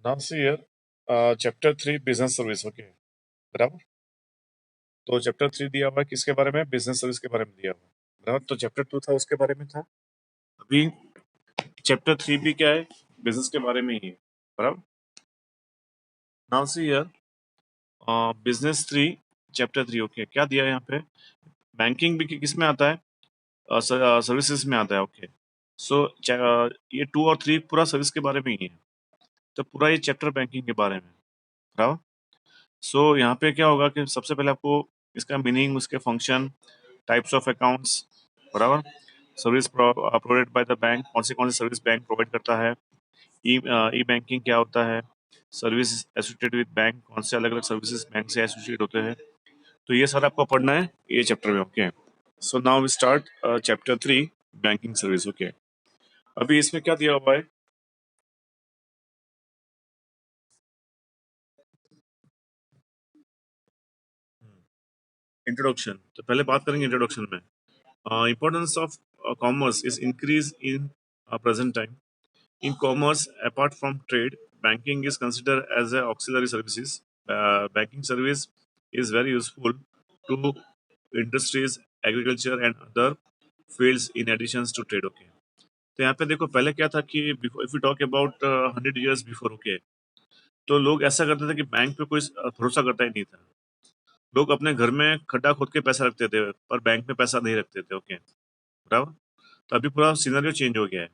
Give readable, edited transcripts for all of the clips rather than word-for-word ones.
Now see here chapter 3 business service. Okay, बराबर। तो chapter 3 दिया हुआ है किसके बारे में? बिजनेस सर्विस के बारे में दिया हुआ है, बराबर। तो चैप्टर 2 था उसके बारे में था। अभी चैप्टर 3 भी क्या है? बिजनेस के बारे में ही है, बराबर। Now see here business 3 chapter 3। Okay, क्या दिया है यहाँ पे? बैंकिंग भी किस में आता है? सर्विसेज में आता है। ओके, सो ये 2 और 3 पूरा सर्विस के बारे में ही है, तो पूरा ये चैप्टर बैंकिंग के बारे में, बराबर। सो यहाँ पे क्या होगा कि सबसे पहले आपको इसका मीनिंग, उसके फंक्शन, टाइप्स ऑफ अकाउंट्स, बराबर। Service provided by the bank, कौन सी सर्विस बैंक प्रोवाइड करता है। ई बैंकिंग क्या होता है। सर्विस एसोसिएटेड विद बैंक, कौन से अलग अलग सर्विसेज बैंक से एसोसिएट होते हैं। तो ये सारा आपको पढ़ना है ये चैप्टर में। Okay, so now we start chapter 3 banking service. Okay, अभी इसमें क्या दिया हुआ है? इंट्रोडक्शन। तो पहले बात करेंगे इंट्रोडक्शन में। Importance of commerce is increased in present time. In commerce, apart from trade, banking is considered as a auxiliary services. Banking service is very useful to industries, agriculture and other fields in addition to trade. Okay. तो यहाँ पे देखो पहले क्या था कि if you talk about 100 years before, okay, तो लोग ऐसा करते थे कि बैंक पे कोई भरोसा करता ही नहीं था। लोग अपने घर में खड्डा खोद के पैसा रखते थे, पर बैंक में पैसा नहीं रखते थे। ओके, बराबर। तो अभी पूरा सिनेरियो चेंज हो गया है।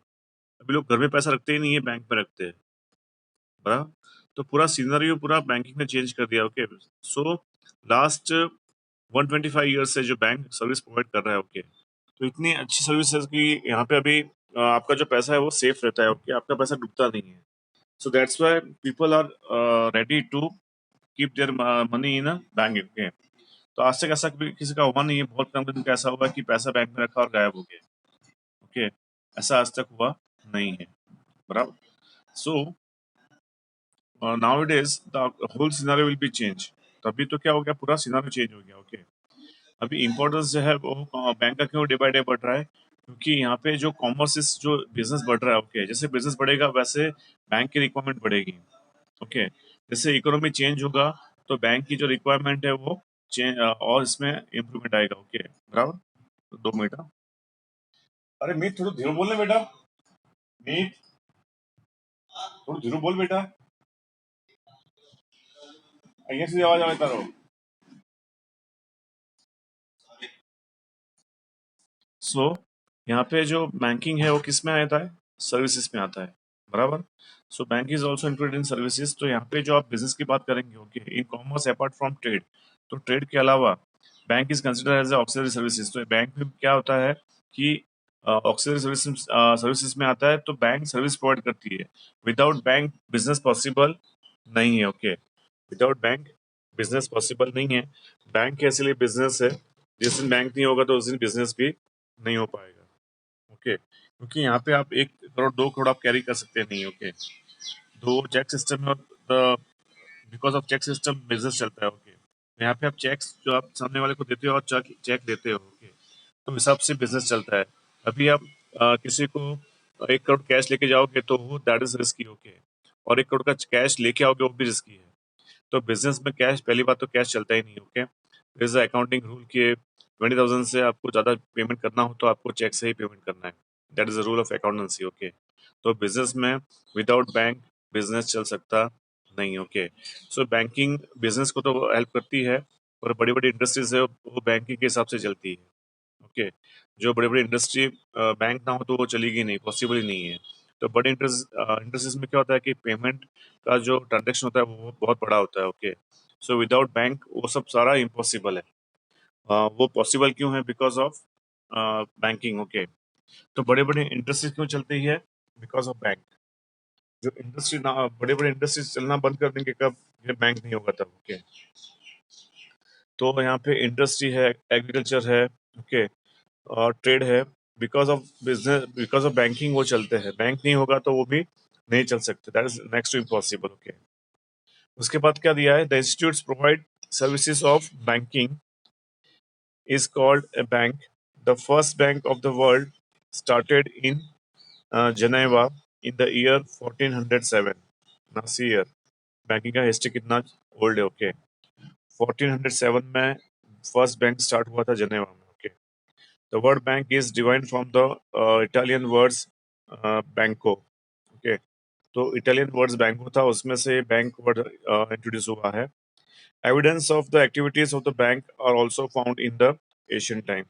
अभी लोग घर में पैसा रखते ही नहीं है, बैंक में रखते हैं, बराबर। तो पूरा सिनेरियो पूरा बैंकिंग ने चेंज कर दिया। ओके, सो लास्ट 125 ईयर्स से जो बैंक सर्विस प्रोवाइड कर रहा है, ओके, तो इतनी अच्छी सर्विस है कि यहाँ पे अभी आपका जो पैसा है वो सेफ रहता है। ओके, आपका पैसा डूबता नहीं है। So that's why people are ready to keep their money in a bank. Okay, तो आज तक ऐसा कभी किसी का हुआ नहीं है, बहुत कम दिन का ऐसा हुआ कि पैसा बैंक में रखा और गायब हो गया। ओके, ऐसा आज तक हुआ नहीं है, बराबर। So now it is the whole scenario will be change. तभी तो क्या हो गया, पूरा सिनारियो चेंज हो गया। ओके, अभी इम्पोर्टेंस जो है वो बैंक का क्यों डे बाय डे बढ़ रहा है? क्योंकि यहाँ पे जो कॉमर्स जो बिजनेस बढ़ रहा है, ओके, जैसे बिजनेस बढ़ेगा वैसे बैंक की रिक्वायरमेंट बढ़ेगी। ओके, जैसे इकोनॉमी चेंज होगा तो बैंक की जो रिक्वायरमेंट है वो चेंज और इसमें इम्प्रूवमेंट आएगा। ओके, बराबर। तो 2 मिनट। अरे मीत थोड़ा धीरे बोलना बेटा। मीत थोड़ा धीरे बोल बेटा, અહીંયા સુધી आवाज આવે તારો। सो यहाँ पे जो बैंकिंग है वो किस में आता है? सर्विसेज में आता है, बराबर। So bank is also included in services. तो यहाँ पे जो आप बिजनेस की बात करेंगे, okay, in commerce apart from trade, तो ट्रेड के अलावा bank is consider as auxiliary services. तो बैंक में क्या होता है कि ऑक्सिलरी सर्विसेज में आता है, तो बैंक सर्विस प्रोवाइड करती है। विदाउट बैंक बिजनेस पॉसिबल नहीं है। Okay, without bank business possible नहीं है। बैंक के इसलिए बिजनेस है, जिस दिन बैंक नहीं होगा तो उस दिन बिजनेस भी नहीं हो पाएगा। ओके, क्योंकि यहाँ पे आप 1 करोड़ 2 करोड़ आप कैरी कर सकते नहीं। ओके, दो चेक सिस्टम में, because of check system business चलता है। ओके, यहाँ पे आप चेक्स जो आप सामने वाले को देते हो और चेक देते हो, ओके, तो हिसाब से बिजनेस चलता है। अभी आप किसी को 1 करोड़ कैश लेके जाओगे तो वो दैट इज रिस्की। ओके, और 1 करोड़ का कैश लेके आओगे वो भी रिस्की है। तो बिजनेस में कैश, पहली बात तो कैश चलता ही नहीं। ओके, इज अकाउंटिंग रूल के 20,000 से आपको ज़्यादा पेमेंट करना हो तो आपको चेक से ही पेमेंट करना है। That is the rule of accountancy. Okay, तो बिजनेस में विदाउट बैंक बिजनेस चल सकता नहीं। ओके, सो बैंकिंग बिजनेस को तो हेल्प करती है, और बड़ी बड़ी इंडस्ट्रीज है वो बैंकिंग के हिसाब से चलती है। ओके, जो बड़ी बड़ी इंडस्ट्री बैंक ना हो तो वो चलेगी नहीं, पॉसिबल ही नहीं है। तो बड़े इंडस्ट्रीज में क्या होता है कि पेमेंट का जो ट्रांजेक्शन होता है वो बहुत बड़ा होता है। ओके, सो विदाउट बैंक वो सब सारा इम्पॉसिबल है। वो पॉसिबल क्यों है? Because of banking. ओके, तो बड़े बड़े इंडस्ट्रीज क्यों चलती है? Because of bank. जो इंडस्ट्री ना, बड़े बड़े इंडस्ट्रीज चलना बंद कर देंगे कब? ये बैंक नहीं होगा तब। ओके, तो यहाँ पे इंडस्ट्री है, एग्रीकल्चर है, ओके, और ट्रेड है। Because of business, because of banking वो चलते हैं। बैंक नहीं होगा तो वो भी नहीं चल सकते। That is next to impossible. Okay, उसके बाद क्या दिया है? The institutes provide services of banking is called a bank. The first bank of the world started in Geneva in the year 1407. ना सी ईयर। बैंकिंग का हिस्ट्री कितना old है, ओके। 1407 में फर्स्ट बैंक स्टार्ट हुआ था जनेवा में, okay. The word bank is divide from the Italian words banco, okay. तो इटालियन वर्ड्स बैंको था, उसमें से बैंक वर्ड इंट्रोड्यूस हुआ है। Evidence of the activities of the bank are also found in the Asian time.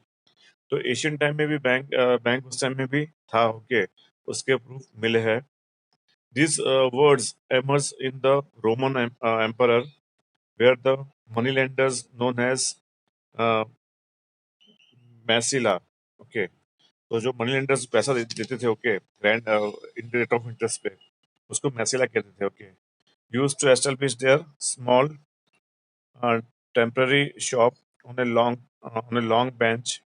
तो Asian time में भी bank उस टाइम में भी था, ओके। उसके प्रूफ मिले हैं। These words emerge in the Roman Emperor, where the moneylenders known as uh, Massilla, okay, तो जो मनी लेंडर्स पैसा देते थे, okay, grand rate of interest पे, उसको मैसिला कहते थे, okay. Use to establish their small temporary shop on a long bench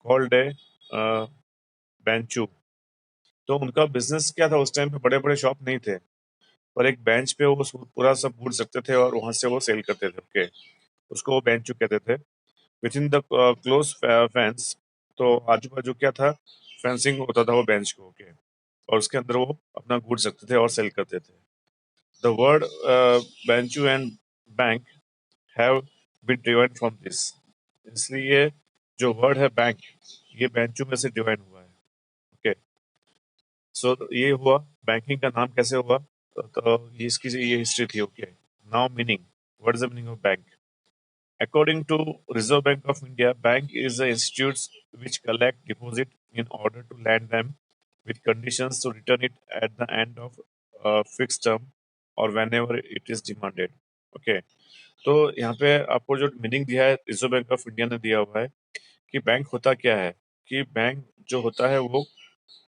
called a बेंचू। तो उनका बिजनेस क्या था उस टाइम पे, बड़े बड़े शॉप नहीं थे, पर एक बेंच पे वो पूरा सब भूल सकते थे और वहां से वो सेल करते थे, ओके। उसको वो बेंचू कहते थे। With in the close fence, तो आजू बाजू क्या था, फेंसिंग होता था वो बेंच को, ओके। और उसके अंदर वो अपना गुड्स रखते थे और सेल करते थे। The word bench and bank have been divide from this. इसलिए जो वर्ड है बैंक, ये बेंचू में से डिवाइड हुआ है, ओके। सो ये हुआ बैंकिंग का नाम कैसे हुआ, तो ये इसकी ये हिस्ट्री थी, okay. Now meaning, what is the meaning of bank? According to Reserve Bank of India, bank is the institutes which collect deposit in order to lend them with conditions to return it at the end of a fixed term or whenever it is demanded. Okay. तो यहाँ पे आपको जो meaning दिया है reserve bank of India ने दिया हुआ है कि बैंक होता क्या है, कि बैंक जो होता है वो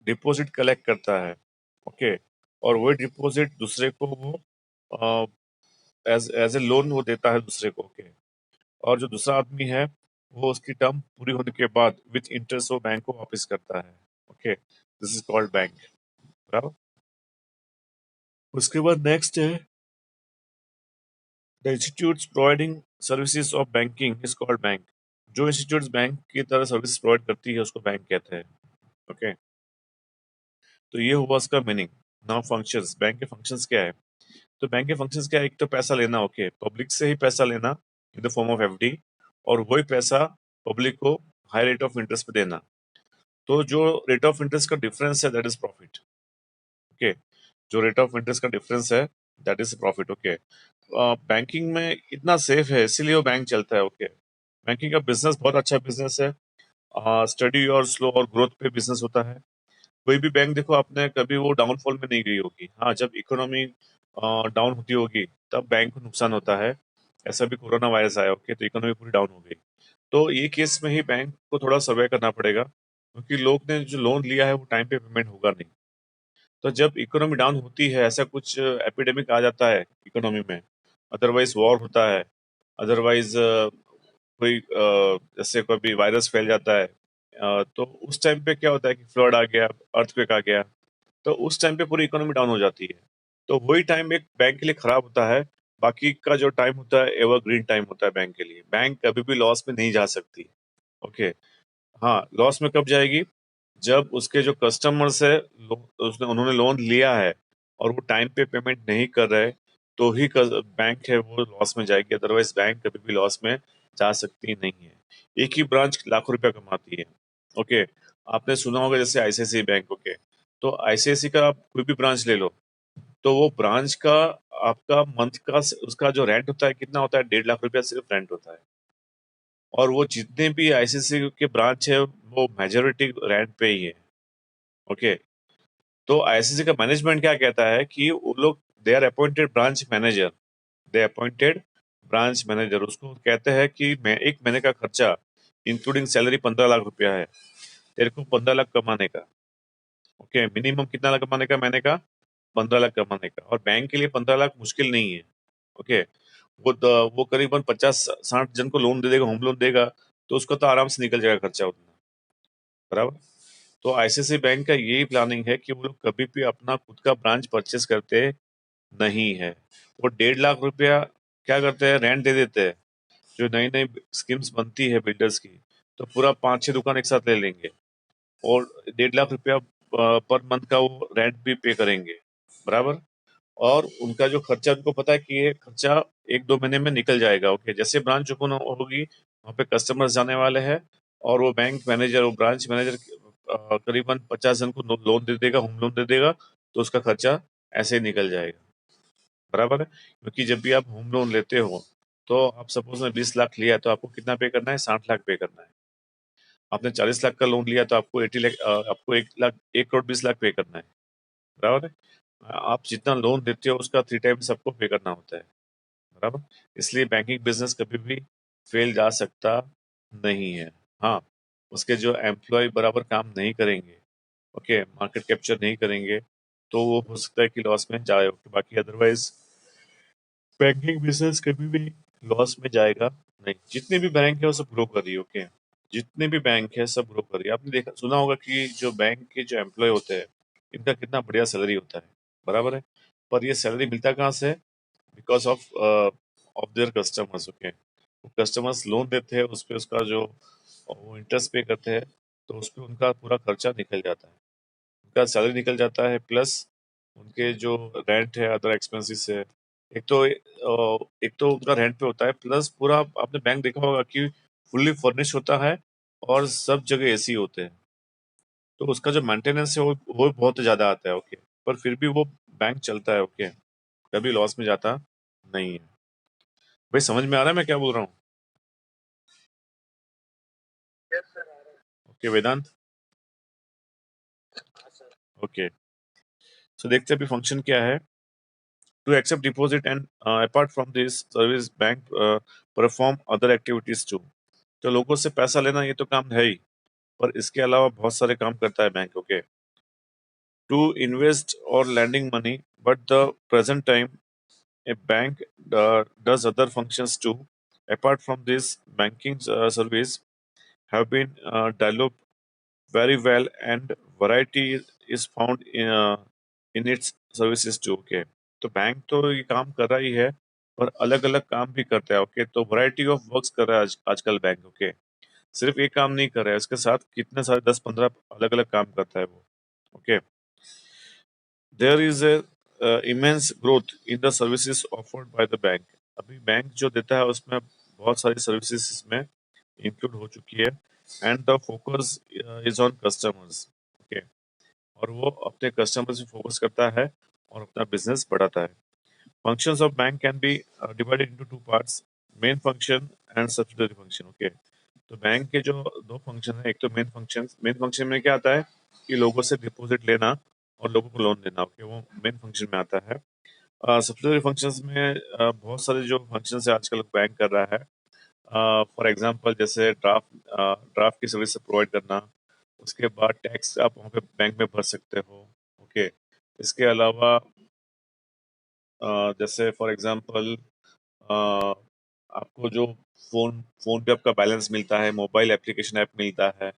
डिपॉजिट कलेक्ट करता है, ओके। और वही डिपॉजिट दूसरे को वो एज एज ए लोन वो देता है दूसरे को, ओके। और जो दूसरा आदमी है वो उसकी टर्म पूरी होने के बाद विथ इंटरेस्ट वो बैंक को वापस करता है, okay. This is called bank, बराबर। उसके बाद नेक्स्ट है the institutes providing services of banking is called bank. जो इंस्टीट्यूट्स बैंक की तरह सर्विस प्रोवाइड करती है उसको बैंक कहते हैं, ओके। तो ये हुआ उसका मीनिंग। नाउ फंक्शंस, बैंक के फंक्शंस क्या है? तो बैंक के फंक्शंस क्या है? एक तो पैसा लेना, ओके, पब्लिक से ही पैसा लेना in the form of FD, और वही पैसा पब्लिक को हाई रेट ऑफ इंटरेस्ट पे देना। तो जो रेट ऑफ इंटरेस्ट का डिफरेंस है दैट इज प्रॉफिट, ओके। जो रेट ऑफ इंटरेस्ट का डिफरेंस है that is profit, okay. Banking में इतना सेफ है इसीलिए वो बैंक चलता है, ओके। बैंकिंग का बिजनेस बहुत अच्छा बिजनेस है। स्टडी और स्लो और ग्रोथ पे बिजनेस होता है। कोई भी बैंक देखो आपने कभी वो डाउनफॉल में नहीं गई होगी। हाँ, जब इकोनॉमी डाउन होती होगी तब बैंक को नुकसान होता है। ऐसा भी कोरोना वायरस आया, ओके, तो इकोनॉमी पूरी डाउन हो गई। तो ये केस में ही बैंक को थोड़ा सर्वे करना पड़ेगा, क्योंकि लोग ने जो लोन लिया है वो टाइम पे पेमेंट होगा नहीं। तो जब इकोनॉमी डाउन होती है, ऐसा कुछ एपिडेमिक आ जाता है इकोनॉमी में, अदरवाइज वॉर होता है, अदरवाइज कोई जैसे कभी वायरस फैल जाता है, तो उस टाइम पे क्या होता है कि फ्लड आ गया, अर्थक्वेक आ गया, तो उस टाइम पे पूरी इकोनॉमी डाउन हो जाती है। तो वही टाइम एक बैंक के लिए खराब होता है। बाकी का जो टाइम होता है एवरग्रीन टाइम होता है बैंक के लिए। बैंक कभी भी लॉस में नहीं जा सकती, ओके। हाँ, लॉस में कब जाएगी? जब उसके जो कस्टमर्स है, उसने उन्होंने लोन लिया है और वो टाइम पे पेमेंट नहीं कर रहे, तो ही बैंक है वो लॉस में जाएगी। अदरवाइज बैंक कभी भी लॉस में जा सकती नहीं है। एक ही ब्रांच लाखों रुपया कमाती है, ओके। आपने सुना होगा जैसे आईसीआईसीआई बैंक, ओके। तो आईसीआईसीआई का आप कोई भी ब्रांच ले लो, तो वो ब्रांच का आपका मंथ का उसका जो रेंट होता है कितना होता है? 1.5 लाख रुपया सिर्फ रेंट होता है। और वो जितने भी आईसीआईसीआई के ब्रांच है वो मेजोरिटी रेंट पे ही है, ओके। तो आईसीआईसीआई का मैनेजमेंट क्या कहता है कि वो लोग they are appointed branch manager, they appointed branch manager. उसको कहते हैं कि मैं एक महीने का खर्चा इंक्लूडिंग सैलरी 15 लाख रुपया है, तेरे को 15 लाख कमाने का, ओके। मिनिमम कितना लाख कमाने का? महीने का 15 लाख कमाने का। और बैंक के लिए 15 लाख मुश्किल नहीं है, ओके। वो करीबन 50-60 जन को लोन दे देगा, होम लोन देगा, तो उसका तो आराम से निकल जाएगा खर्चा उतना, बराबर। तो आईसीआईसीआई बैंक का यही प्लानिंग है कि वो लोग कभी भी अपना खुद का ब्रांच परचेस करते नहीं है। वो 1.5 लाख रुपया क्या करते हैं? रेंट दे देते हैं। जो नई नई स्कीम्स बनती है बिल्डर्स की, तो पूरा 5-6 दुकान एक साथ ले लेंगे और 1.5 लाख रुपया पर मंथ का वो रेंट भी पे करेंगे, बराबर। और उनका जो खर्चा, उनको पता है कि ये खर्चा 1-2 महीने में निकल जाएगा। ओके, जैसे ब्रांच ओपन होगी वहाँ पे कस्टमर्स जाने वाले हैं और वो बैंक मैनेजर, वो ब्रांच मैनेजर करीबन 50 जन को लोन दे देगा, होम लोन दे देगा, तो उसका खर्चा ऐसे ही निकल जाएगा। बराबर है, क्योंकि जब भी आप होम लोन लेते हो तो आप सपोज में 20 लाख लिया है तो आपको कितना पे करना है, 60 लाख पे करना है। आपने 40 लाख का लोन लिया तो आपको 80 लाख, आपको 1 लाख, 1 करोड़ 20 लाख पे करना है। बराबर है, आप जितना लोन देते हो उसका 3 टाइम्स आपको पे करना होता है। बराबर, इसलिए बैंकिंग बिजनेस कभी भी फेल जा सकता नहीं है। हाँ, उसके जो एम्प्लॉय बराबर काम नहीं करेंगे, ओके, मार्केट कैप्चर नहीं करेंगे, तो वो हो सकता है कि लॉस में जाए। बाकी अदरवाइज बैंकिंग बिजनेस कभी भी लॉस में जाएगा नहीं। जितने भी बैंक है वो सब ग्रो कर रही है। ओके, जितने भी बैंक है सब ग्रो कर रही है। आपने देखा सुना होगा कि जो बैंक के जो एम्प्लॉय होते हैं इनका कितना बढ़िया सैलरी होता है। बराबर है, पर ये सैलरी मिलता कहाँ से है? Because of of their customers. Okay, वो कस्टमर्स लोन देते हैं, उस पे उसका जो वो इंटरेस्ट पे करते हैं, तो उस पे उनका पूरा खर्चा निकल जाता है, उनका सैलरी निकल जाता है, प्लस उनके जो रेंट है, अदर एक्सपेंसेस है। एक तो उनका रेंट पे होता है, प्लस पूरा आपने बैंक देखा होगा कि फुल्ली फर्निश होता है और सब जगह एसी होते हैं, तो उसका जो मेंटेनेंस है वो बहुत ज्यादा आता है। ओके, पर फिर भी वो बैंक चलता है। ओके, कभी लॉस में जाता नहीं है। भाई समझ में आ रहा है मैं क्या बोल रहा हूँ? ओके वेदांत। ओके, सो देखते हैं अभी फंक्शन क्या है। To accept deposit and apart from this service bank perform other activities too. तो लोगों से पैसा लेना ये तो काम है ही, पर इसके अलावा बहुत सारे काम करता है बैंक। ओके, टू इन्वेस्ट और lending money, but the present time a bank does other functions too. Apart from this, banking service have been developed very well, and variety is found in its services too. Okay, तो bank तो ये काम कर रहा ही है, पर अलग अलग काम भी करता है। ओके, तो वैरायटी ऑफ वर्क्स कर रहा है आजकल बैंक। ओके, सिर्फ एक काम नहीं कर रहा है, उसके साथ कितने सारे 10-15 अलग अलग काम करता है वो। Okay, there is a immense growth in the services offered by the bank. अभी बैंक जो देता है उसमें बहुत सारी सर्विसेज इसमें इंक्लूड हो चुकी है, and the focus is on customers. Okay, और वो अपने कस्टमर्स पे फोकस करता है और अपना बिजनेस बढ़ाता है। Functions of bank can be divided into two parts, main function and subsidiary function. Okay, तो बैंक के जो दो फंक्शन है, एक तो मेन फंक्शन में क्या आता है कि लोगों से डिपॉजिट लेना और लोगों को लोन देना। ओके, वो मेन फंक्शन में आता है। सब्सिडरी फंक्शंस में बहुत सारे जो फंक्शन है आजकल बैंक कर रहा है। फॉर एग्जांपल जैसे ड्राफ्ट की सर्विस प्रोवाइड करना, उसके बाद टैक्स आप वहाँ पे बैंक में भर सकते हो। ओके, इसके अलावा जैसे फॉर एग्जांपल आपको जो फोन फोन पे आपका बैलेंस मिलता है, मोबाइल एप्लीकेशन ऐप मिलता है,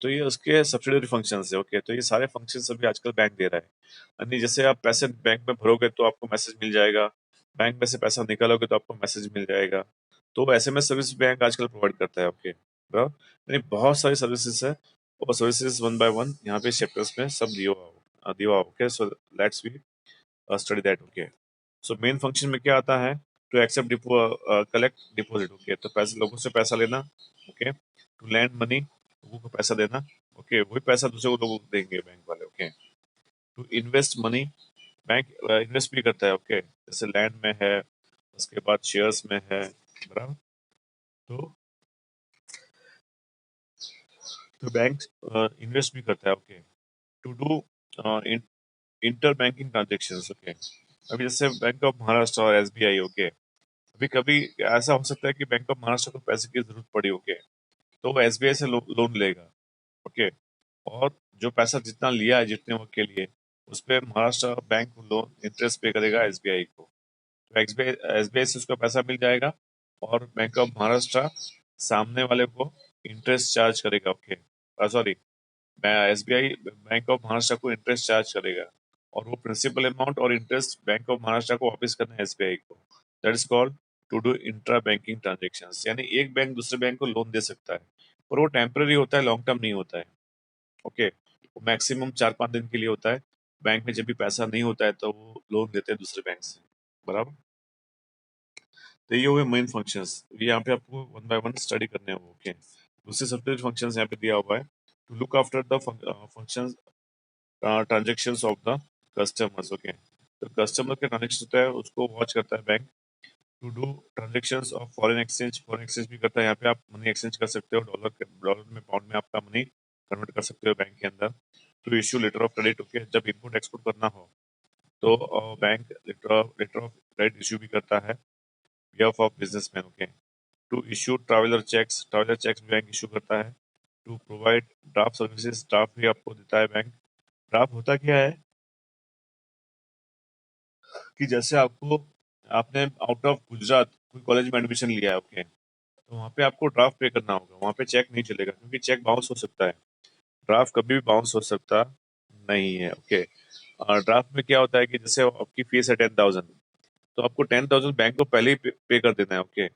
तो ये उसके सब्सिडरी फंक्शन है। ओके, तो ये सारे फंक्शन अभी आजकल बैंक दे रहा है। यानी जैसे आप पैसे बैंक में भरोगे तो आपको मैसेज मिल जाएगा, बैंक में से पैसा निकालोगे तो आपको मैसेज मिल जाएगा। तो एसएमएस सर्विस बैंक आजकल प्रोवाइड करता है। ओके, बराबर, यानी बहुत सारी सर्विसेज है, और सर्विसेज वन बाय वन यहाँ पे चैप्टर्स में सब दिया हुआ। Okay, so let's we study that. Okay, so main function में क्या आता है? To accept collect deposit. Okay, तो पैसे, लोगों से पैसा लेना। ओके, टू लैंड मनी, लोगों को पैसा देना। ओके, वही पैसा दूसरे को लोगों को देंगे बैंक वाले। Okay, to invest money, bank invest भी करता है। ओके, जैसे लैंड में है, उसके बाद शेयर्स में है। बराबर, तो बैंक इन्वेस्ट भी करता है। Okay, to do inter banking transactions. Okay, अभी जैसे बैंक ऑफ महाराष्ट्र और एसबीआई। ओके, अभी कभी ऐसा हो सकता है कि बैंक ऑफ महाराष्ट्र को पैसे की जरूरत पड़ी। ओके, तो वो एसबीआई से लोन लेगा। ओके, और जो पैसा जितना लिया है जितने वक्त के लिए, उस पर महाराष्ट्र बैंक लोन इंटरेस्ट पे करेगा एसबीआई को। तो एसबीआई से उसका पैसा मिल जाएगा, और बैंक ऑफ महाराष्ट्र सामने वाले को इंटरेस्ट चार्ज करेगा। Okay, sorry, SBI bank of Maharashtra को इंटरेस्ट चार्ज करेगा, और वो प्रिंसिपल अमाउंट और इंटरेस्ट बैंक ऑफ महाराष्ट्र को वापस करना है एसबीआई को। That is called to do intra banking transactions. यानी एक बैंक दूसरे बैंक को लोन दे सकता है, पर वो टेम्पररी होता है, लॉन्ग टर्म नहीं होता है। ओके, मैक्सिमम 4-5 दिन के लिए होता है, बैंक में जब भी पैसा नहीं होता है तो वो लोन देते हैं दूसरे बैंक से, बराबर। तो ये हुए मेन फंक्शंस, ये यहाँ पे आपको वन बाय वन स्टडी करने होंगे। ओके, दूसरे सबसे फंक्शंस यहाँ पे दिया हुआ है, to look after the functions transactions of the customers. Okay, तो कस्टमर के ट्रांजेक्शन होता है उसको वॉच करता है bank. To do transactions of foreign exchange भी करता है, यहाँ पे आप मनी एक्सचेंज कर सकते हो, डॉलर में पाउंड में आपका मनी कन्वर्ट कर सकते हो बैंक के अंदर। To issue letter of credit, okay, जब इम्पोर्ट एक्सपोर्ट करना हो तो bank letter of credit issue भी करता है behalf of businessman. Okay, to issue traveller cheques भी बैंक इश्यू करता है। To provide draft services, draft भी आपको देता है बैंक। ड्राफ्ट होता क्या है कि जैसे आपने आउट ऑफ गुजरात कोई कॉलेज में एडमिशन लिया है, ओके, तो वहाँ पे आपको ड्राफ्ट पे करना होगा, वहाँ पे चेक नहीं चलेगा क्योंकि चेक बाउंस हो सकता है, ड्राफ्ट कभी भी बाउंस हो सकता नहीं है। ओके, और ड्राफ्ट में क्या होता है कि जैसे आपकी फीस है 10,000, तो आपको 10,000 बैंक को पहले ही पे कर देना है। ओके,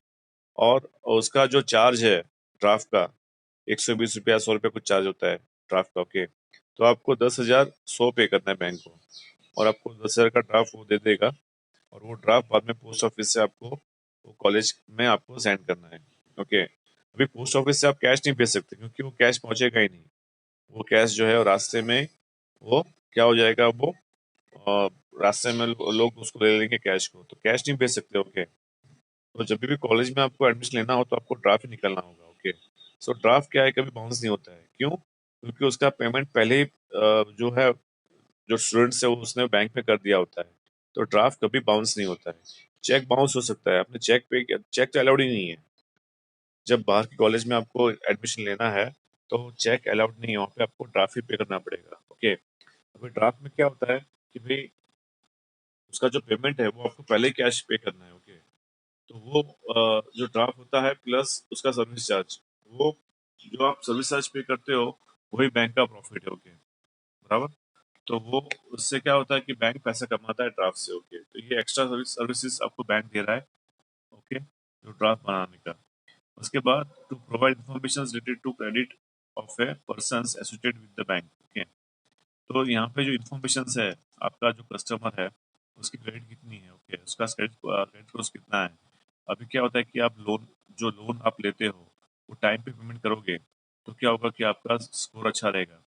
और उसका जो चार्ज है ड्राफ्ट का 120 रुपया 100 रुपया कुछ चार्ज होता है ड्राफ्ट का। ओके, तो आपको 10,100 पे करना है बैंक को, और आपको 10,000 का ड्राफ्ट वो दे देगा, और वो ड्राफ्ट बाद में पोस्ट ऑफिस से आपको वो कॉलेज में आपको सेंड करना है। ओके, अभी पोस्ट ऑफिस से आप कैश नहीं भेज सकते क्योंकि वो कैश पहुंचेगा ही नहीं, वो कैश जो है वो रास्ते में वो क्या हो जाएगा, वो अ, रास्ते में लोग उसको ले लेंगे कैश को, तो कैश नहीं भेज सकते। ओके, तो जब भी कॉलेज में आपको एडमिशन लेना हो तो आपको ड्राफ्ट ही निकलना होगा। ओके, सो ड्राफ्ट क्या है, कभी बाउंस नहीं होता है, क्यों? क्योंकि उसका पेमेंट पहले ही जो है जो स्टूडेंट्स है वो उसने बैंक में कर दिया होता है, तो ड्राफ्ट कभी बाउंस नहीं होता है। चेक बाउंस हो सकता है, आपने चेक पे किया, चेक तो अलाउड ही नहीं है। जब बाहर के कॉलेज में आपको एडमिशन लेना है तो चेक अलाउड नहीं है, वहाँ पे आपको ड्राफ्ट ही पे करना पड़ेगा। ओके, अभी ड्राफ्ट में क्या होता है कि भाई उसका जो पेमेंट है वो आपको पहले ही कैश पे करना है। ओके, तो वो जो ड्राफ्ट होता है प्लस उसका सर्विस चार्ज, वो जो आप सर्विस चार्ज पे करते हो वही बैंक का प्रॉफिट है। ओके, बराबर। तो वो उससे क्या होता है कि बैंक पैसा कमाता है ड्राफ्ट से। ओके, तो ये एक्स्ट्रा सर्विसेज आपको बैंक दे रहा है। ओके, जो ड्राफ्ट बनाने का। उसके बाद to provide information related to credit of a person associated with the bank. Okay, तो यहाँ पे जो इन्फॉर्मेशन है, आपका जो कस्टमर है उसकी क्रेडिट कितनी है, ओके, उसका क्रेडिट क्रेडिट स्कोर कितना है। अभी क्या होता है कि आप लोन आप लेते हो वो टाइम पे पेमेंट करोगे तो क्या होगा कि आपका स्कोर अच्छा रहेगा,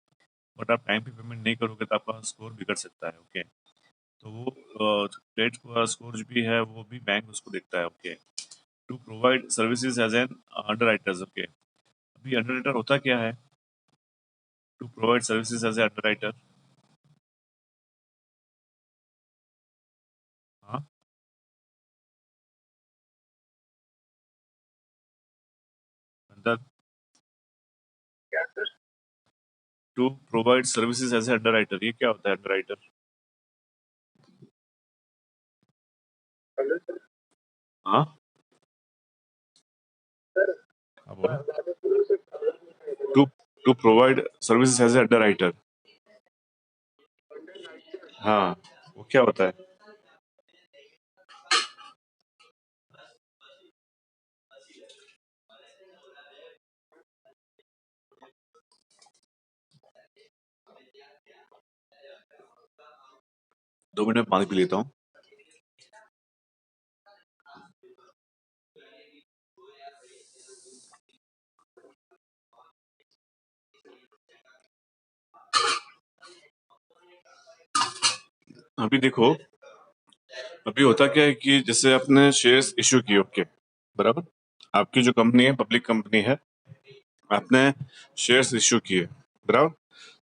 बट आप टाइम पे पेमेंट नहीं करोगे तो आपका स्कोर बिगड़ सकता है। ओके, तो वो क्रेडिट स्कोर जो भी है वो भी बैंक उसको देखता है। Okay, to provide services as an underwriters. Okay, अभी अंडर राइटर होता क्या है, to provide services as a underwriter. हाँ, under to provide services as a underwriter, ये क्या होता है अंडर राइटर? हाँ, हाँ बोलो। To to provide services as a underwriter, हाँ, वो क्या होता है? 2 मिनट में पानी पी लेता हूँ। अभी देखो, अभी होता क्या है कि जैसे आपने शेयर्स इश्यू किए, ओके, बराबर, आपकी जो कंपनी है पब्लिक कंपनी है, आपने शेयर्स इश्यू किए, बराबर।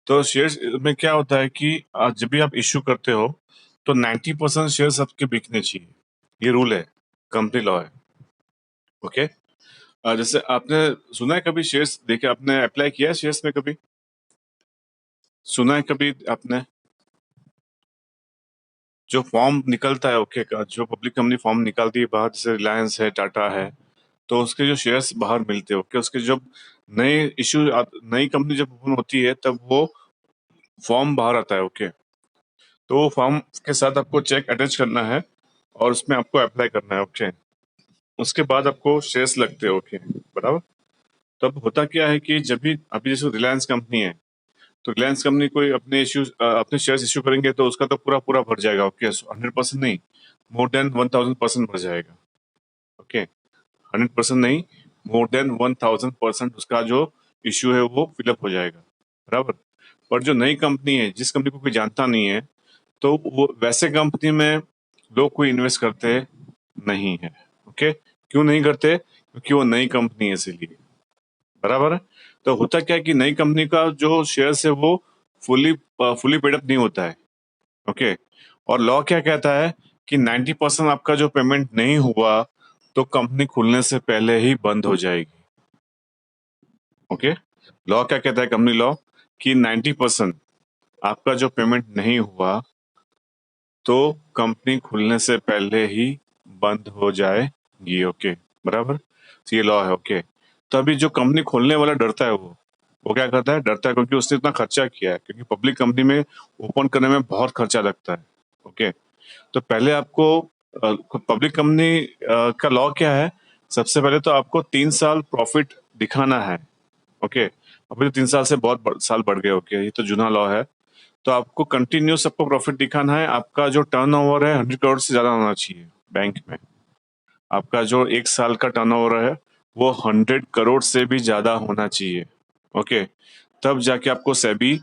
तो शेयर्स में क्या होता है कि जब भी आप इश्यू करते हो तो 90% शेयर्स आपके बिकने चाहिए, ये रूल है, कंपनी लॉ है। ओके, जैसे आपने सुना है कभी शेयर्स देखे, आपने अप्लाई किया है शेयर्स में कभी, सुना है कभी आपने? जो फॉर्म निकलता है, ओके, का जो पब्लिक कंपनी फॉर्म निकालती है बाहर, जैसे रिलायंस है, टाटा है, तो उसके जो शेयर्स बाहर मिलते हैं, ओके, उसके जब नए इशू नई कंपनी जब ओपन होती है तब वो फॉर्म बाहर आता है। ओके, तो वो फॉर्म के साथ आपको चेक अटैच करना है और उसमें आपको अप्लाई करना है। ओके, उसके बाद आपको शेयर्स लगते हैं। ओके, बराबर। तब होता क्या है कि जब भी अभी जैसे रिलायंस कंपनी है, तो रिलायंस कंपनी कोई अपने शेयर्स इश्यू करेंगे तो उसका तो पूरा पूरा भर जाएगा। ओके, 100% नहीं, मोर देन 1000% भर जाएगा। ओके, 100% नहीं, मोर देन 1000% उसका जो इश्यू है वो फिलअप हो जाएगा, बराबर। पर जो नई कंपनी है, जिस कंपनी को कोई जानता नहीं है, तो वो वैसे कंपनी में लोग कोई इन्वेस्ट करते नहीं है। ओके, क्यों नहीं करते? क्योंकि वो नई कंपनी है, इसीलिए, बराबर है। तो होता क्या है कि नई कंपनी का जो शेयर्स है वो फुली पेड अप नहीं होता है। ओके, और लॉ क्या कहता है कि 90% आपका जो पेमेंट नहीं हुआ तो कंपनी खुलने से पहले ही बंद हो जाएगी। ओके, लॉ क्या कहता है, कंपनी लॉ, कि 90% आपका जो पेमेंट नहीं हुआ तो कंपनी खुलने से पहले ही बंद हो जाएगी। ओके, बराबर, तो ये लॉ है। ओके, तो अभी जो कंपनी खोलने वाला डरता है, वो क्या करता है, डरता है क्योंकि उसने इतना खर्चा किया है, क्योंकि पब्लिक कंपनी में ओपन करने में बहुत खर्चा लगता है। ओके, तो पहले आपको पब्लिक कंपनी का लॉ क्या है, सबसे पहले तो आपको 3 साल प्रॉफिट दिखाना है। ओके, अभी तो 3 साल से बहुत साल बढ़ गए। ओके, ये तो जूना लॉ है। तो आपको कंटिन्यूस आपको प्रॉफिट दिखाना है। आपका जो टर्नओवर है 100 करोड़ से ज्यादा होना चाहिए बैंक में। आपका जो 1 साल का टर्नओवर है वो 100 करोड़ से भी ज्यादा होना चाहिए। ओके, तब जाके आपको सेबी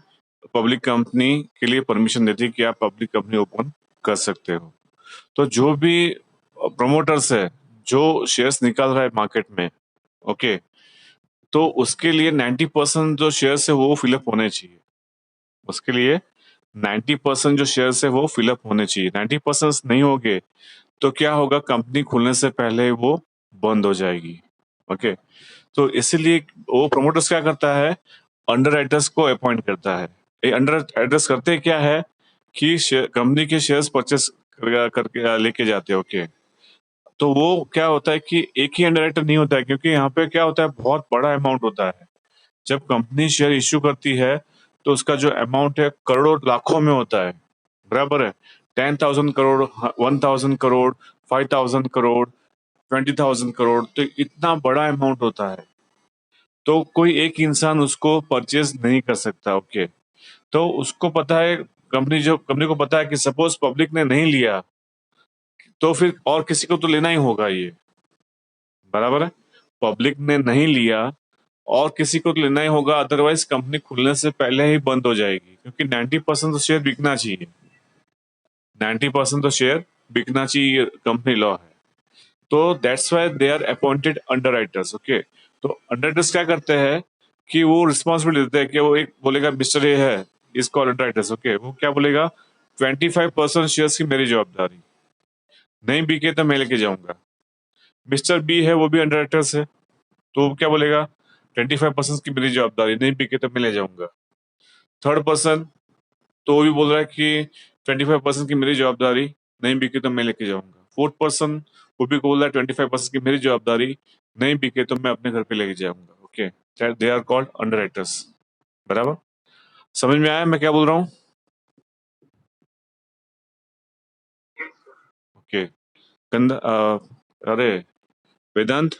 पब्लिक कंपनी के लिए परमिशन देती है कि आप पब्लिक कंपनी ओपन कर सकते हो। तो जो भी प्रमोटर्स है जो शेयर्स निकाल रहा है मार्केट में, ओके, तो उसके लिए 90% जो शेयर्स है वो फिलअप होने चाहिए। उसके लिए 90% जो शेयर्स है वो फिलअप होने चाहिए। 90% नहीं होंगे तो क्या होगा, कंपनी खुलने से पहले वो बंद हो जाएगी। ओके, तो इसीलिए वो प्रमोटर्स क्या करता है, अंडर राइटर्स को अपॉइंट करता है। ये अंडर राइटर्स करते क्या है कि कंपनी के शेयर्स परचेस करके लेके जाते हैं। ओके, तो वो क्या होता है कि एक ही अंडर राइटर नहीं होता है, क्योंकि यहाँ पे क्या होता है, बहुत बड़ा अमाउंट होता है। जब कंपनी शेयर इश्यू करती है तो उसका जो अमाउंट है करोड़ों लाखों में होता है, बराबर है। 10,000 करोड़, 1,000 करोड़, 5,000 करोड़, 20,000 करोड़, तो इतना बड़ा अमाउंट होता है, तो कोई एक इंसान उसको परचेज नहीं कर सकता। ओके, तो उसको पता है, कंपनी को पता है कि सपोज पब्लिक ने नहीं लिया तो फिर और किसी को तो लेना ही होगा, ये बराबर है। पब्लिक ने नहीं लिया और किसी को तो लेना ही होगा, अदरवाइज कंपनी खुलने से पहले ही बंद हो जाएगी, क्योंकि 90% तो शेयर बिकना चाहिए। 90% तो शेयर बिकना चाहिए, कंपनी लॉ है। तो that's why they are appointed underwriters. Okay, तो अंडर राइटर्स क्या करते हैं कि वो रिस्पॉन्सिबिलिटी देते हैं कि वो एक बोलेगा मिस्टर ए है, इसको अंडर राइटर्स। ओके, वो क्या बोलेगा, 25% शेयर्स की मेरी जवाबदारी, नहीं बिके तो मैं लेके जाऊंगा। मिस्टर बी है, वो भी अंडर राइटर्स है, तो वो क्या बोलेगा, 25% की मेरी जवाबदारी, नहीं बिके तो मैं ले जाऊंगा। थर्ड पर्सन, तो वो भी बोल रहा है कि 25% की मेरी जवाबदारी, नहीं बिके तो मैं लेके जाऊंगा। फोर्थ पर्सन, वो भी बोल रहा है 25% की मेरी जवाबदारी, नहीं बिके तो मैं अपने घर पे लेके जाऊंगा। Okay, they are called underwriters, बराबर। समझ में आया मैं क्या बोल रहा हूँ? ओके, अरे Vedant,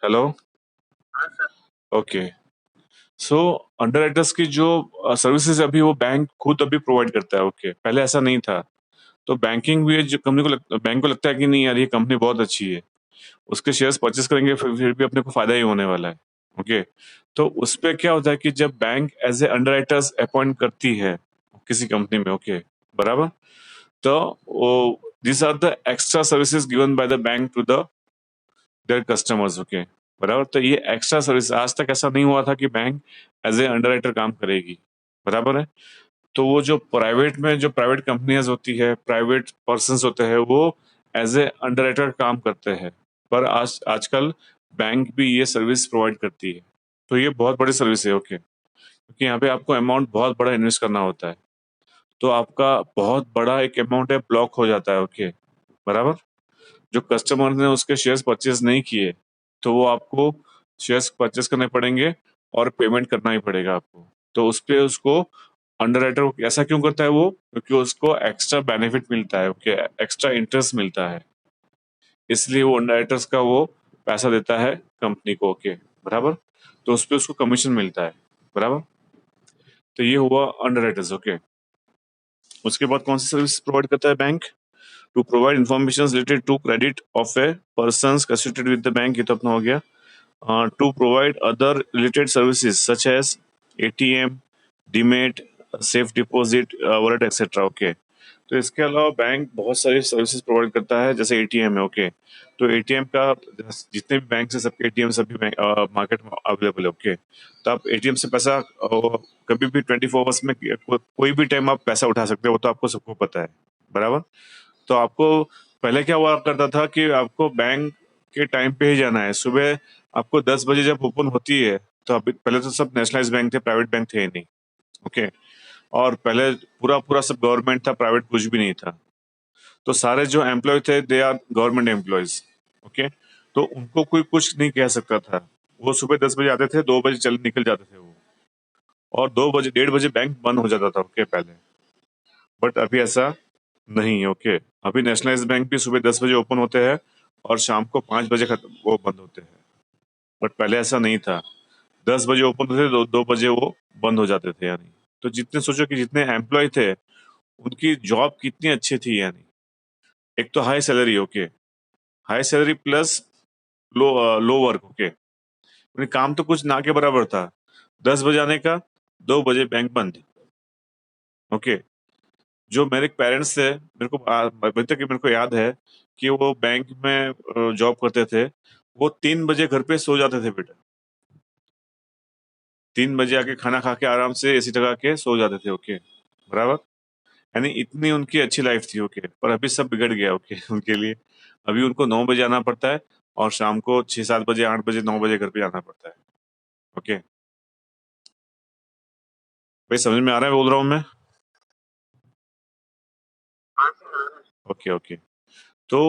hello. Okay, so underwriters की जो सर्विसेज अभी वो बैंक खुद अभी प्रोवाइड करता है। ओके, पहले ऐसा नहीं था। तो बैंकिंग भी जो बैंक को लगता है कि नहीं यार, ये कंपनी बहुत अच्छी है, उसके शेयर्स परचेस करेंगे फिर भी अपने को फायदा ही होने वाला है। ओके, तो उस पे क्या होता है कि जब bank as a underwriters appoint करती है किसी कंपनी में, ओके, बराबर, तो वो this are the extra services given by the bank to the their customers. Okay, बराबर, तो ये एक्स्ट्रा सर्विस, आज तक ऐसा नहीं हुआ था कि बैंक एज ए अंडरराइटर काम करेगी, बराबर है। तो वो जो प्राइवेट कंपनियां होती है, प्राइवेट पर्संस होते हैं, वो एज ए अंडरराइटर काम करते हैं। पर आजकल बैंक भी ये सर्विस प्रोवाइड करती है, तो ये बहुत बड़ी सर्विस है। ओके, क्योंकि यहाँ पे आपको अमाउंट बहुत बड़ा इन्वेस्ट करना होता है, तो आपका बहुत बड़ा एक अमाउंट है ब्लॉक हो जाता है। ओके, बराबर, जो कस्टमर ने उसके शेयर्स परचेज नहीं किए तो वो आपको शेयर्स परचेज करने पड़ेंगे और पेमेंट करना ही पड़ेगा आपको। तो उस पे उसको अंडरराइटर ऐसा क्यों करता है वो, क्योंकि उसको एक्स्ट्रा बेनिफिट मिलता है। ओके, एक्स्ट्रा इंटरेस्ट मिलता है, इसलिए वो अंडरराइटर्स का वो पैसा देता है कंपनी को। ओके, बराबर। तो उस पे उसको कमीशन मिलता है, बराबर। तो ये हुआ अंडरराइटर्स, ओके। उसके बाद कौन सी सर्विस प्रोवाइड करता है bank? To provide information related to credit of a person associated with the bank, ये तो अपना हो गया। To provide other related services such as ATM, demat, safe deposit, wallet etcetera, okay. तो इसके अलावा बैंक बहुत सारी सर्विसेज प्रोवाइड करता है, जैसे एटीएम है, ओके। तो एटीएम का जितने भी बैंक है सबके एटीएम सभी बैंक मार्केट में अवेलेबल है, ओके। तो आप एटीएम से पैसा कभी भी 24 आवर्स में कोई भी टाइम आप पैसा उठा सकते हो, वो तो आपको सबको पता है, बराबर। तो आपको पहले क्या हुआ करता था कि आपको बैंक के टाइम पे ही जाना है। सुबह आपको 10 बजे जब ओपन होती है, तो अभी पहले तो सब नेशनलाइज बैंक थे, प्राइवेट बैंक थे ही नहीं, ओके। और पहले पूरा पूरा सब गवर्नमेंट था, प्राइवेट कुछ भी नहीं था। तो सारे जो एम्प्लॉय थे they are government employees, okay. तो उनको कोई कुछ नहीं कह सकता था। वो सुबह 10 बजे आते थे, 2 बजे चल निकल जाते थे वो, और 2 बजे 1:30 बजे बैंक बंद हो जाता था, ओके, पहले। बट अभी ऐसा नहीं है, ओके। अभी नेशनलाइज बैंक भी सुबह 10 बजे ओपन होते हैं और शाम को 5 बजे खत्म वो बंद होते हैं। बट पहले ऐसा नहीं था, 10 बजे ओपन होते थे, 2 बजे वो बंद हो जाते थे, यानी। तो जितने सोचो कि जितने एम्प्लॉय थे उनकी जॉब कितनी अच्छी थी, यानी। एक तो high salary, okay, high salary plus low low work, okay. उन्हें काम तो कुछ ना के बराबर था। 10 बजे आने का, 2 बजे बैंक बंद, ओके। जो मेरे पेरेंट्स थे, मेरे को अभी तक मेरे को याद है कि वो बैंक में जॉब करते थे। वो 3 बजे घर पे सो जाते थे, बेटा। 3 बजे आके खाना खा के आराम से एसी लगा के सो जाते थे, ओके, बराबर। यानी इतनी उनकी अच्छी लाइफ थी, ओके। पर अभी सब बिगड़ गया, ओके, उनके लिए। अभी उनको 9 बजे आना पड़ता है और शाम को 6-7 बजे, 8 बजे, 9 बजे घर पे आना पड़ता है, ओके। भाई समझ में आ रहा है बोल रहा हूँ मैं? Okay, okay. तो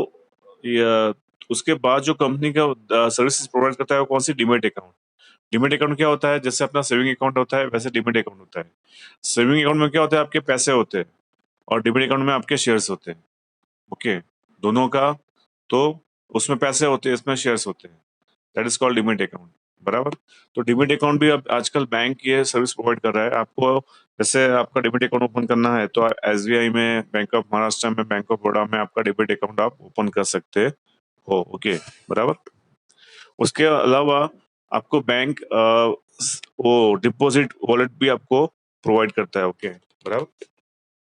ये, उसके बाद जो कंपनी का सर्विसेज प्रोवाइड करता है वो कौन सी? Demat account. डीमेट अकाउंट क्या होता है? जैसे अपना सेविंग अकाउंट होता है वैसे डीमेट अकाउंट होता है। सेविंग अकाउंट में क्या होता है? आपके पैसे होते हैं, और डीमेट अकाउंट में आपके शेयर्स होते हैं, ओके, दोनों का। तो उसमें पैसे होते हैं, इसमें शेयर्स होते हैं। That is called demat account, बराबर। तो डीमेट अकाउंट भी अब आजकल बैंक ये सर्विस प्रोवाइड कर रहा है आपको। जैसे आपका डीमेट अकाउंट ओपन करना है तो एसबीआई में, बैंक ऑफ महाराष्ट्र में, बैंक ऑफ बड़ौदा में आपका डीमेट अकाउंट आप ओपन कर सकते हो, ओके, बराबर। उसके अलावा आपको बैंक वो डिपॉजिट वॉलेट भी आपको प्रोवाइड करता है, ओके, बराबर।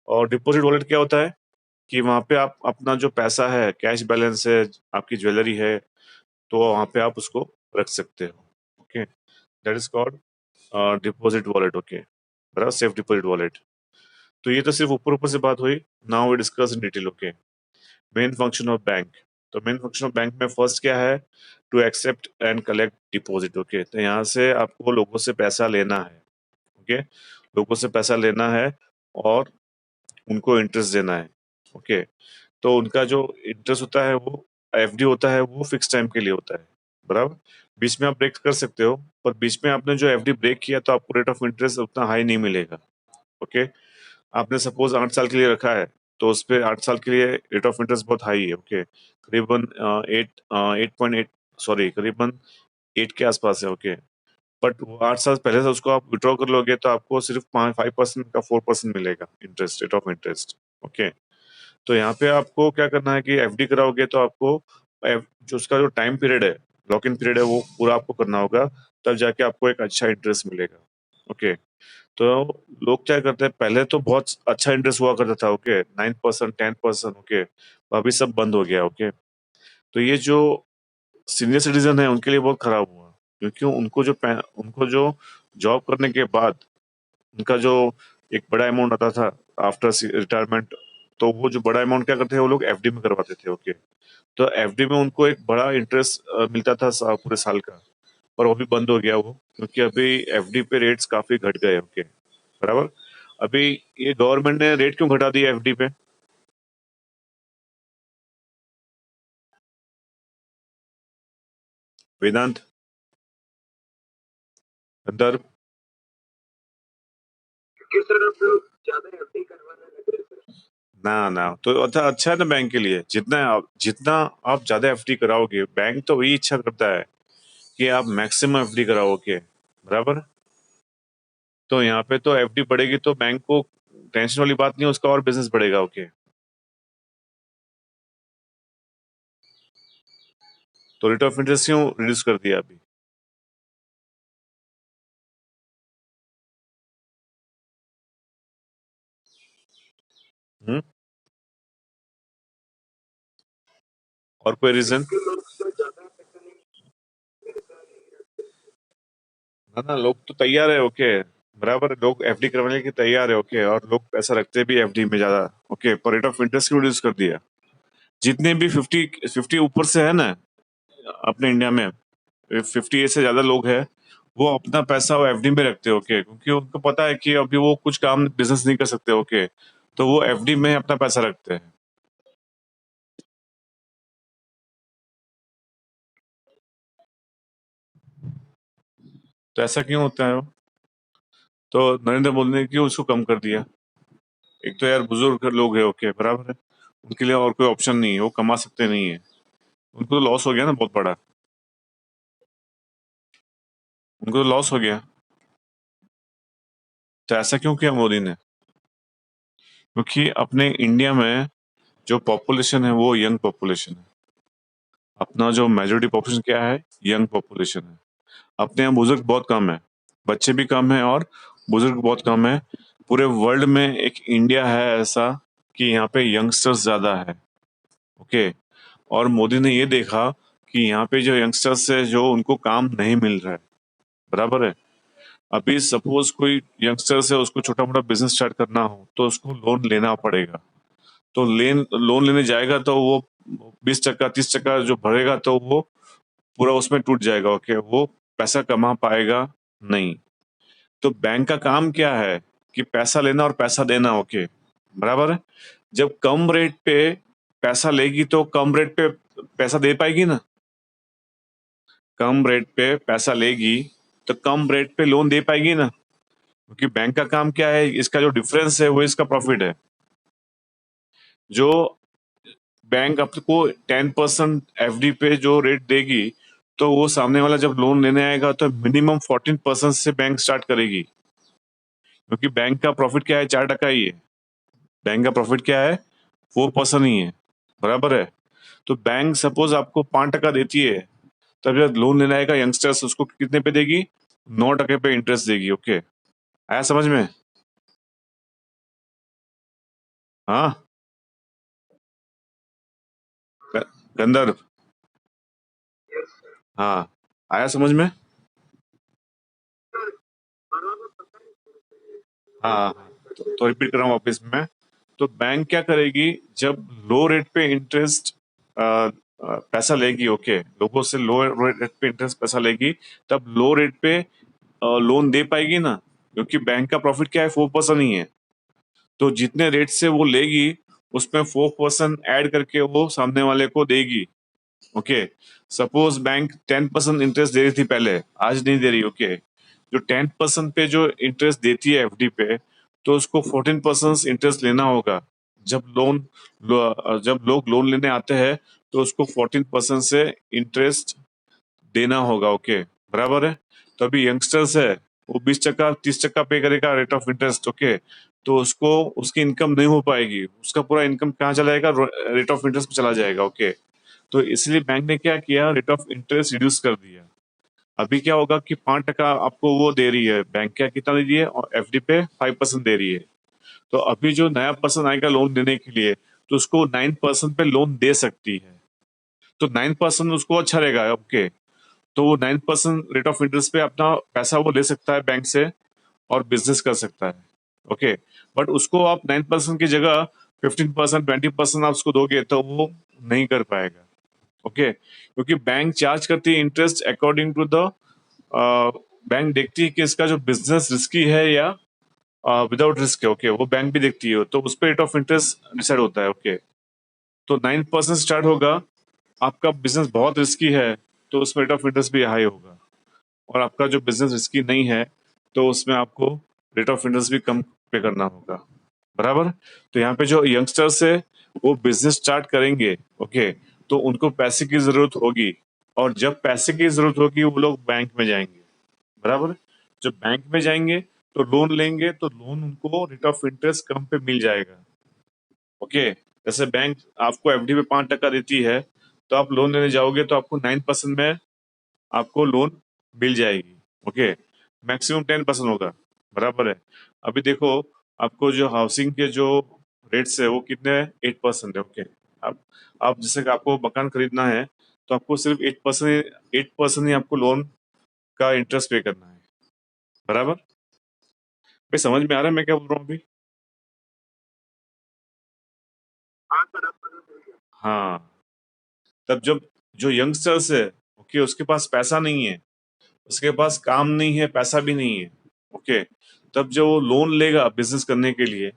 और डिपॉजिट वॉलेट क्या होता है कि वहाँ पे आप अपना जो पैसा है, कैश बैलेंस है, आपकी ज्वेलरी है, तो वहाँ पे आप उसको रख सकते हो, okay. That is called deposit wallet, okay, बराबर, सेफ डिपॉजिट वॉलेट। तो ये तो सिर्फ ऊपर ऊपर से बात हुई। Now we discuss in detail, okay. Main function of bank. तो मेन फंक्शन ऑफ बैंक में फर्स्ट क्या है? To accept and collect deposit, okay. तो यहाँ से आपको लोगों से पैसा लेना है, ओके। लोगों से पैसा लेना है और उनको इंटरेस्ट देना है, ओके। तो उनका जो इंटरेस्ट होता है वो एफडी होता है, वो फिक्स टाइम के लिए होता है, बराबर। बीच में आप ब्रेक कर सकते हो, पर बीच में आपने जो एफडी ब्रेक किया तो आपको रेट ऑफ इंटरेस्ट उतना हाई नहीं मिलेगा, ओके। आपने सपोज 8 साल के लिए रखा है, तो उस पर 8 साल के लिए रेट ऑफ इंटरेस्ट बहुत हाई है, ओके। करीबन 8.8, सॉरी, करीबन 8 के आसपास है, ओके। बट वो 8 साल पहले से उसको आप विड्रॉ कर लोगे तो आपको सिर्फ 5% का 4% मिलेगा interest, rate of interest, okay. तो यहाँ पे आपको क्या करना है कि एफडी कराओगे तो आपको जो उसका जो टाइम पीरियड है, लॉक इन पीरियड है, वो पूरा आपको करना होगा, तब जाके आपको एक अच्छा इंटरेस्ट मिलेगा, ओके। तो लोग क्या करते हैं, पहले तो बहुत अच्छा इंटरेस्ट हुआ करता था, ओके, 9%, 10%, ओके। अभी सब बंद हो गया, ओके। तो ये जो सीनियर सिटीजन है उनके लिए बहुत खराब हुआ, क्योंकि उनको जो जॉब करने के बाद उनका जो एक बड़ा अमाउंट आता था आफ्टर रिटायरमेंट, तो वो जो बड़ा अमाउंट क्या करते हैं वो लोग एफडी में करवाते थे, ओके। तो एफडी में उनको एक बड़ा इंटरेस्ट मिलता था पूरे साल का। पर वो भी बंद हो गया वो, क्योंकि अभी एफडी पे रेट्स काफी घट गए, ओके, बराबर। अभी ये गवर्नमेंट ने रेट क्यों घटा दिया एफडी पे? वेदांत, संदर्भ। ना ना, तो अच्छा अच्छा है ना बैंक के लिए। जितना आप ज्यादा एफडी कराओगे, बैंक तो वही इच्छा करता है कि आप मैक्सिमम एफडी कराओ, ओके, बराबर। तो यहाँ पे तो एफडी बढ़ेगी तो बैंक को टेंशन वाली बात नहीं है, उसका और बिजनेस बढ़ेगा, ओके। तो रेट ऑफ इंटरेस्ट क्यों रिड्यूस कर दिया अभी? हम्म। और कोई रीजन? ना ना, लोग तो तैयार है, ओके, बराबर, लोग एफडी करवाने के तैयार है, ओके, और लोग पैसा रखते भी एफडी में ज्यादा, ओके, पर रेट ऑफ इंटरेस्ट क्यों रिड्यूस कर दिया? जितने भी 50 ऊपर से है ना अपने इंडिया में, 50 से ज्यादा लोग हैं, वो अपना पैसा वो एफडी में रखते हैं, ओके, क्योंकि उनको पता है कि अभी वो कुछ काम बिजनेस नहीं कर सकते, ओके, तो वो एफडी में अपना पैसा रखते हैं। तो ऐसा क्यों होता है? तो नरेंद्र मोदी ने क्यों उसको कम कर दिया? एक तो यार बुजुर्ग लोग है, ओके, बराबर है, उनके लिए और कोई ऑप्शन नहीं है, वो कमा सकते नहीं है, उनको तो लॉस हो गया ना बहुत बड़ा, उनको तो लॉस हो गया। तो ऐसा क्यों किया मोदी ने? क्योंकि अपने इंडिया में जो पॉपुलेशन है वो यंग पॉपुलेशन है। अपना जो मेजोरिटी पॉपुलेशन क्या है? यंग पॉपुलेशन है। अपने यहाँ बुजुर्ग बहुत कम है, बच्चे भी कम है और बुजुर्ग बहुत कम है। पूरे वर्ल्ड में एक इंडिया है ऐसा कि यहाँ पे यंगस्टर्स ज्यादा है, ओके। और मोदी ने ये देखा कि यहाँ पे जो यंगस्टर्स है जो उनको काम नहीं मिल रहा है, बराबर है। अभी सपोज कोई यंगस्टर्स है, उसको छोटा मोटा बिजनेस स्टार्ट करना हो तो उसको लोन लेना पड़ेगा। तो लोन लेने जाएगा तो वो 20% 30% जो भरेगा तो वो पूरा उसमें टूट जाएगा, ओके, वो पैसा कमा पाएगा नहीं। तो बैंक का काम क्या है? कि पैसा लेना और पैसा देना, ओके, बराबर है। जब कम रेट पे पैसा लेगी तो कम रेट पे पैसा दे पाएगी ना। कम रेट पे पैसा लेगी तो कम रेट पे लोन दे पाएगी ना, क्योंकि बैंक का काम क्या है, इसका जो डिफरेंस है वो इसका प्रॉफिट है। जो बैंक आपको 10% एफडी पे जो रेट देगी, तो वो सामने वाला जब लोन लेने आएगा तो मिनिमम 14% से बैंक स्टार्ट करेगी, क्योंकि बैंक का प्रॉफिट क्या है? 4% ही है। बैंक का प्रॉफिट क्या है? 4% ही है, बराबर है। तो बैंक सपोज आपको 5% देती है, तब जब लोन लेने आएगा यंगस्टर्स उसको कितने पे देगी? 9% पे इंटरेस्ट देगी, ओके। आया समझ में? हाँ। गंदर। हाँ, आया समझ में? हाँ, तो रिपीट कर रहा हूँ वापस में। तो बैंक क्या करेगी? जब लो रेट पे इंटरेस्ट पैसा लेगी, ओके, लोगों से लो रेट पे इंटरेस्ट पैसा लेगी, तब लो रेट पे लोन दे पाएगी ना, क्योंकि बैंक का प्रॉफिट क्या है? 4% ही है। तो जितने रेट से वो लेगी उसमें 4% ऐड करके वो सामने वाले को देगी, ओके। सपोज बैंक 10% इंटरेस्ट दे रही थी पहले, आज नहीं दे रही, ओके। जो 10% पे जो इंटरेस्ट देती है एफडी पे, तो उसको 14% इंटरेस्ट लेना होगा। जब जब लोग लोन लेने आते हैं तो उसको 14% से इंटरेस्ट देना होगा, ओके, बराबर है। तो अभी यंगस्टर्स है, वो 20% 30% पे करेगा रेट ऑफ इंटरेस्ट, ओके। तो उसको उसकी इनकम नहीं हो पाएगी, उसका पूरा इनकम कहाँ चला जाएगा? रेट ऑफ इंटरेस्ट में चला जाएगा, ओके। तो इसलिए बैंक ने क्या किया? रेट ऑफ इंटरेस्ट रिड्यूस कर दिया। अभी क्या होगा कि 5% आपको वो दे रही है बैंक, क्या कितना दे रही है? और एफडी पे 5% दे रही है। तो अभी जो नया पर्सन आएगा लोन देने के लिए, तो उसको 9% पे लोन दे सकती है। तो 9% उसको अच्छा रहेगा, ओके। तो वो 9% रेट ऑफ इंटरेस्ट पे अपना पैसा वो ले सकता है बैंक से और बिजनेस कर सकता है, ओके। बट उसको आप 9% की जगह 15% 20% आप उसको दोगे तो वो नहीं कर पाएगा, ओके, क्योंकि बैंक चार्ज करती है interest according to the, bank देखती है कि इसका जो बिजनेस रिस्की है या विदाउट रिस्क है, ओके, वो बैंक भी देखती है, तो उस पर रेट ऑफ इंटरेस्ट डिसाइड होता है, ओके। तो 9% स्टार्ट होगा, आपका बिजनेस बहुत रिस्की है तो उसमें रेट ऑफ इंटरेस्ट भी हाई होगा। और आपका जो बिजनेस रिस्की नहीं है तो उसमें आपको रेट ऑफ इंटरेस्ट भी कम पे करना होगा, बराबर। तो यहाँ पे जो यंगस्टर्स है वो बिजनेस स्टार्ट करेंगे, ओके, तो उनको पैसे की जरूरत होगी। और जब पैसे की जरूरत होगी वो लोग बैंक में जाएंगे, बराबर। जब बैंक में जाएंगे तो लोन लेंगे, तो लोन उनको रेट ऑफ इंटरेस्ट कम पे मिल जाएगा। ओके, जैसे बैंक आपको एफडी पे 5% देती है, तो आप लोन लेने जाओगे तो आपको 9% में आपको लोन मिल जाएगी। ओके, मैक्सिमम 10% होगा, बराबर है। अभी देखो, आपको जो हाउसिंग के जो रेट्स है वो कितने हैं? 8% है। ओके, आप जैसे कि आपको मकान खरीदना है तो आपको सिर्फ 8% ही आपको लोन का इंटरेस्ट पे करना है, बराबर। भाई समझ में आ रहा है मैं क्या बोल रहा हूँ अभी? हाँ, तब जब जो यंगस्टर्स है, ओके, उसके पास पैसा नहीं है, उसके पास काम नहीं है, पैसा भी नहीं है, ओके, तब जो वो लोन लेगा बिजनेस करने के लिए,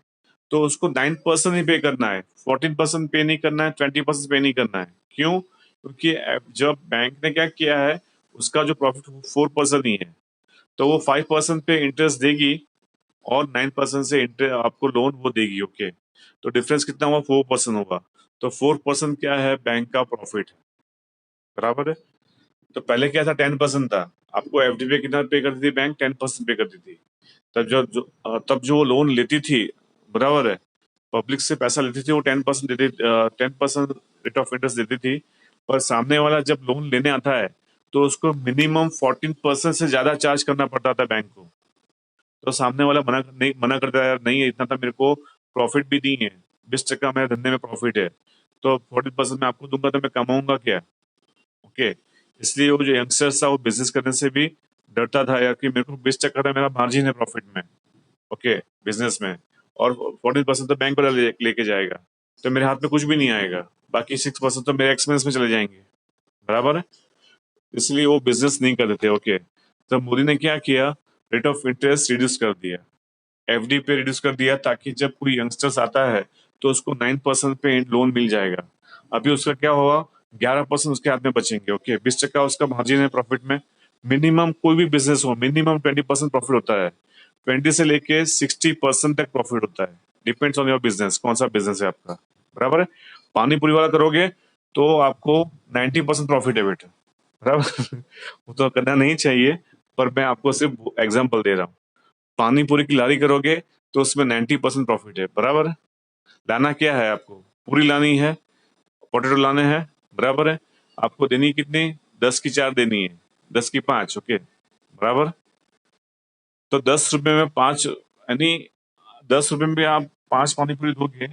तो उसको 9% ही पे करना है, 14% पे नहीं करना है, 20% पे नहीं करना है। क्यों? क्योंकि जब बैंक ने क्या किया है, उसका जो प्रॉफिट 4% ही है, तो वो 5% पे इंटरेस्ट देगी और 9% से आपको लोन वो देगी। ओके, तो डिफरेंस कितना हुआ? 4% होगा। तो 4% क्या है? बैंक का प्रॉफिट, बराबर है। तो पहले क्या था? 10% था। आपको एफडी पे कितना पे करती थी बैंक? 10% पे करती थी। तब जो वो लोन लेती थी, बराबर है, पब्लिक से पैसा लेती थी, वो 10% देती, 10% रेट ऑफ इंटरेस्ट देती थी। पर सामने वाला जब लोन लेने आता है तो उसको मिनिमम 14% से ज्यादा चार्ज करना पड़ता था बैंक को। तो सामने वाला मना करता है, यार नहीं है इतना, था मेरे को प्रॉफिट भी नहीं है, 20% मेरे धंधे में प्रॉफिट है, तो 14% मैं आपको दूंगा तो मैं कमाऊंगा क्या? ओके, इसलिए वो जो यंगस्टर्स था वो बिजनेस करने से भी डरता था, यार कि मेरे को 20% का मेरा मार्जिन है प्रॉफिट में, ओके, बिजनेस में, और 14% तो बैंक वाला लेके जाएगा, तो मेरे हाथ में कुछ भी नहीं आएगा, बाकी 6% तो मेरे एक्सपेंस में चले जाएंगे, बराबर है। इसलिए वो बिजनेस नहीं करते थे। ओके, तो मोदी ने क्या किया? रेट ऑफ इंटरेस्ट रिड्यूस कर दिया, एफडी पे रिड्यूस कर दिया, ताकि जब कोई यंगस्टर्स आता है तो उसको 9% पे लोन मिल जाएगा। अभी उसका क्या होगा? 11% उसके हाथ में बचेंगे। ओके, 20% उसका मार्जिन है प्रॉफिट में। मिनिमम कोई भी बिजनेस हो, मिनिमम 20% प्रॉफिट होता है, 20 से लेके 60% तक प्रॉफिट होता है। डिपेंड्स ऑन योर बिजनेस, कौन सा बिजनेस है आपका, बराबर है। पानी पूरी वाला करोगे तो आपको 90% प्रॉफिट है बेटा, बराबर। वो तो करना नहीं चाहिए, पर मैं आपको सिर्फ एग्जाम्पल दे रहा हूँ। पानी पूरी की लारी करोगे तो उसमें 90% प्रॉफिट है, बराबर है। लाना क्या है आपको? पूरी लानी है, पोटेटो लाने हैं, बराबर है। आपको देनी कितनी? 10 की 4 देनी है, 10 की 5। ओके, बराबर। तो 10 रुपए में 5, यानी 10 रुपए में भी आप 5 पानी पूरी दोगे